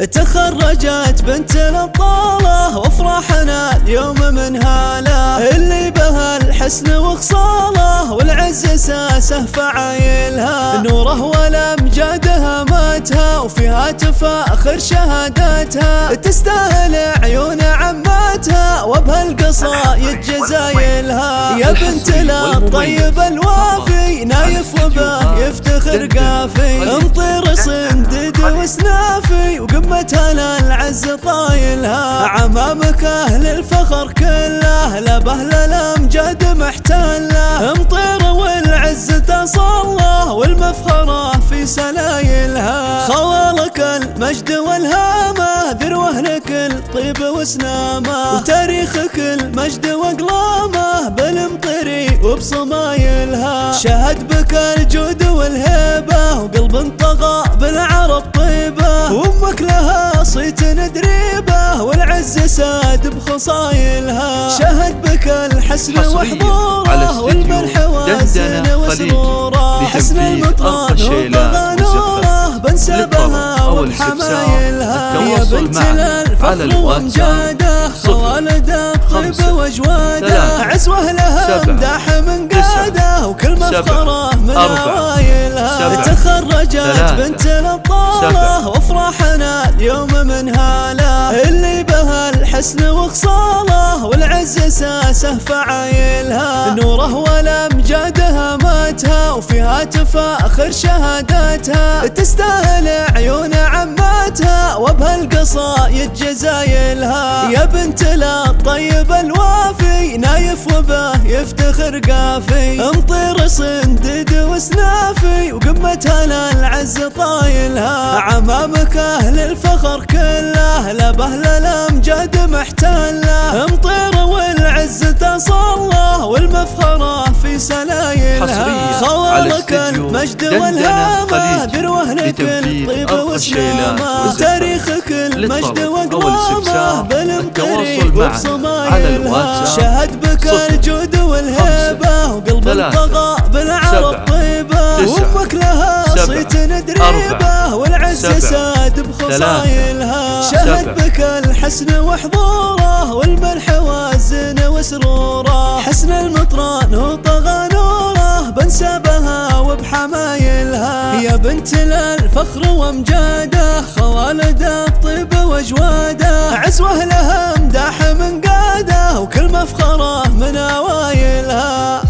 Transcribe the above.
تخرجت بنت الأبطالة وافرحنا اليوم من هاله، اللي بها الحسن وخصاله والعز ساسه فعايلها، نوره والامجادها ماتها وفيها تفاخر شهاداتها، تستاهل عيون عماتها وبهالقصايد جزايلها. يا بنت الطيب الوافي نايف وبه يفتخر قافي، امطير صندد وسنافي وقمتها للعز طايلها، عمامك اهل الفخر كله لبه للامجاد محتله، امطير والعز تصله والمفخره في سلايلها، خوالك المجد والهامه ذروه لك الطيب وسنامه، وتاريخك المجد واقلامه بالمطري وبصمايلها، شهد بك الجود والهيبه وقلب طغى بالعرب طيبه، وامك لها صيت ندريبه والعز ساد بخصايلها، شهد بك الحسن وحضوره والملح وازن وسروره، حسن المطران وطغى نوره بنسبها وبحمايلها. يا بنت الفخر وامجاده خوالد الطيب واجواده، عزوه لها مداح من قاده وكل مفخره من عوايلها، تخرجت بنت الأبطالة وافرحنا اليوم من هاله، اللي بها الحسن وخصاله والعز ساسه فعايلها، نوره والامجادها ماتها وفيها تفاخر شهاداتها، تستاهل عيون عماتها وبهالقصايد جزايلها. يا بنت الطيب الوافي نايف وبه يفتخر قافي، امطير صندد وسنافي وقمتها للعز طايلها، عمامك اهل الفخر كله لبه للامجاد محتله، امطير والعز تصله والمفخره في سلايلها، خوالك المجد والهامه ذروه لك الطيب وسنامه، وتاريخك المجد واقلامه بالمطري وبصمايلها، شهد بك الجود والهيبه وقلب طغى بالعرب طيبه، وامك لها صيت ندريبه والعز ساد بخصايلها، شهد بك الحسن وحضوره والملح وازن وسروره، حسن المطران وطغى نوره بنسبها وبحمايلها. يا بنت الفخر وامجاده خوالد الطيب واجواده، عزوه لها مداح من قاده وكل مفخره من عوايلها.